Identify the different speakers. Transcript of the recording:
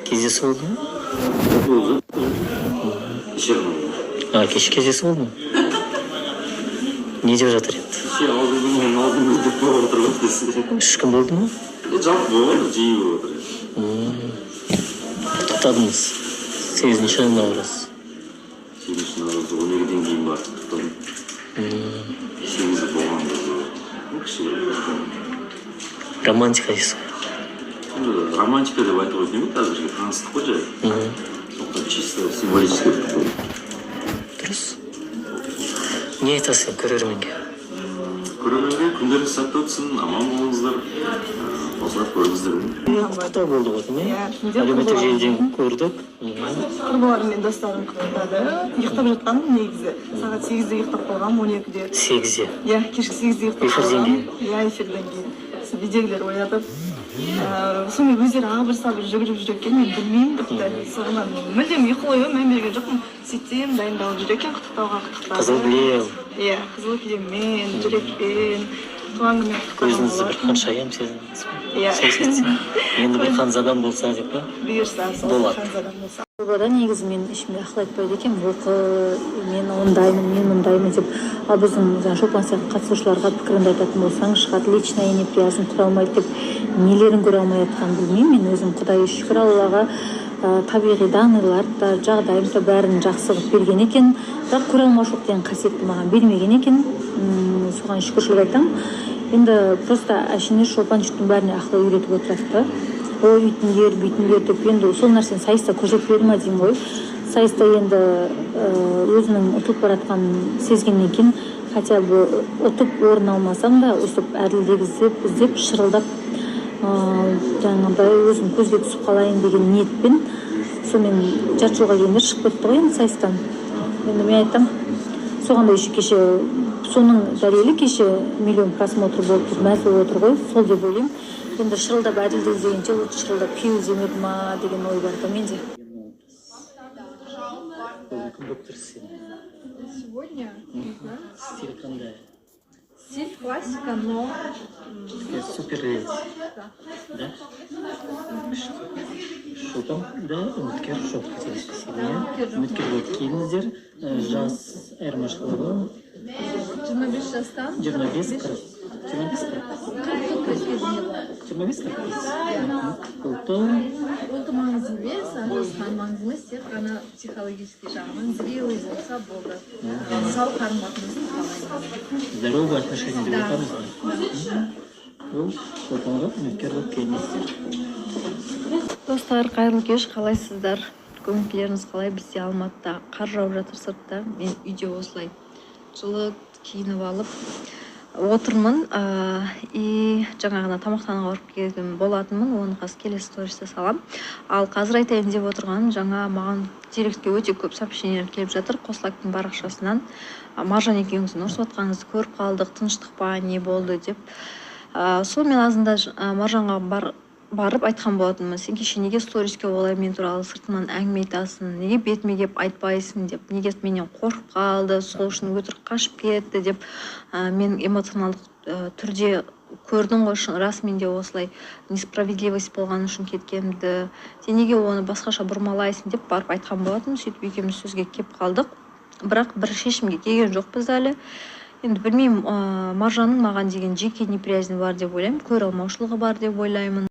Speaker 1: Кездесу болды ма?
Speaker 2: Болды.
Speaker 1: Кеше кездесу болды ма? Не деп жатыр енді?
Speaker 2: Кеше алдыңыз деп болып отырған десіз.
Speaker 1: 3 күн болды ма?
Speaker 2: Жалпы болды, жиі болып отыр.
Speaker 1: Құттықтадыңыз. 8-ші наурыз.
Speaker 2: 8-ші наурыз 12-ден кейін барып құттықтадым. 8-і болғанда кіші.
Speaker 1: Романтика дейсіз ғой.
Speaker 2: Романтика деп айтуға келмейді, әзірге таныстық қой жай. Сондықтан чисто символический құттықтадым.
Speaker 1: Дұрыс. Не айтасың көрерменге?
Speaker 2: Көрерменге күндеріңіз сәтті өтсін, аман болыңыздар. Осылар көріңіздер.
Speaker 1: Құттықтау болды ғой, не? Әлеуметтік желіден көрдік.
Speaker 3: Құрбыларым мен достарым құттықтады. Ұйықтап жатқаным негізі. Сағат 8-де ұйықтап қойғам, 12-де.
Speaker 1: 8-де?
Speaker 3: Иә, кешкі 8-де ұйықтап қойғам. Иә, эфирден кейін. Видеолер оятып. Сонымен өздері абыр-сабыр жүгіріп жүр екен, мен білмеймін тіпті. Соңынан мүлдем ұйқылауға мән берген жоқпын. Сөйтсем дайындалып жүр екен құттықтауға құттықтады.
Speaker 1: Қызыл кілем.
Speaker 3: Иә, қызыл кілеммен, жүрекпен, туған күнмен құттықтаған.
Speaker 1: Көзіңізді бір қан шаям сезіңіз.
Speaker 3: Иә.
Speaker 1: Енді бір ханзадан болса деп па?
Speaker 3: Бұйырса, сол ханзадан болса.
Speaker 4: Жобада негізі мен ішімде ақыл айтпайды екен, оқы, мен ондаймын, мен мұндаймын деп. Ал біздің шолпан сияқты қатысушыларға пікірімді айтатын болсаң, шығады личная неприязнь тұра алмайды деп нелерін көре алмай жатқанын білмеймін. Мен өзім Құдай шүкір Аллаға табиғи данылар да, жағдайым да бәрін жақсы қылып берген екен. Бірақ көре алмаушылық деген қасиетті маған бермеген екен. Соған шүкіршілік айтамын. Енді просто әшейін шолпан жұрттың бәріне ақыл үйретіп отырады. Ой, бүйтіңдер деп, енді сол нәрсені сайыста көрсетіп берді ма деймін ғой. Сайыста енді өзінің ұтылып баратқанын сезгеннен кейін, хотя бы ұтып орын алмасам да, өстіп әділдік іздеп, шырылдап, жаңағыдай өзім көзге түсіп қалайын деген ниетпен, сонымен жарты жылға кейіндер шығып кетті ғой енді сайыстан. Енді мен айтам, соған да еще кеше, соның дәлелі кеше миллион просмотр болып тұр, мәз болып отыр ғой, сол деп ойлаймын. Енді шырылдап әділді іздегенше шырылдап күйеу іздемеді ма деген ой бар да менде.
Speaker 5: Сегодня
Speaker 1: Стиль қандай?
Speaker 5: стиль классика, но
Speaker 1: Супер леди. Да? Шолпан, да, үміткер жоқ қателеспесем. Үміткер болып келіңіздер, жас айырмашылығы
Speaker 5: 25 жастан
Speaker 1: 25-40. 25-40.
Speaker 5: Ұлты маңызы емес, араласқан маңызы емес, тек қана психологический жағынан зрелый болса болды. Сау қарым-қатынасты қалаймын.
Speaker 1: Здоровые отношения деп айтамыз ғой. Ол Шолпанға үміткер болып келіңіздер.
Speaker 4: Достар, қайырлы кеш, қалайсыздар? Көңілдеріңіз қалай? Бізде Алматыда қар жауып жатыр сыртта. Мен үйде осылай жылы киініп алып отырмын. И жаңа ғана тамақтануға барып келген болатынмын. Оны қазір келесі стористе салам. Ал қазір айтайын деп отырғаным, жаңа маған директке өте көп сообщениелер келіп жатыр. Қосылактың парақшасынан. Маржан екеуіңіздің ұрысып жатқаныңызды көріп қалдық, тыныштық па, не болды деп. Сол мен азында Маржанға барып айтқан болатынмын. Сен кеше неге сториске олай мен туралы сыртынан әңгіме айтасың, неге бетіме келіп айтпайсың деп, неге менен қорқып қалды, сол үшін өтірік қашып кетті деп, мен эмоционалдық түрде көрдің ғой, рас менде осылай несправедливость болған үшін кеткенімді, сен неге оны басқаша бұрмалайсың деп барып айтқан болатынмын. Сөйтіп екеуміз сөзге келіп қалдық, бірақ бір шешімге келген жоқпыз әлі. Енді білмеймін, Маржанның маған деген жеке неприязні бар деп ойлаймын, көре алмаушылығы бар деп ойлаймын.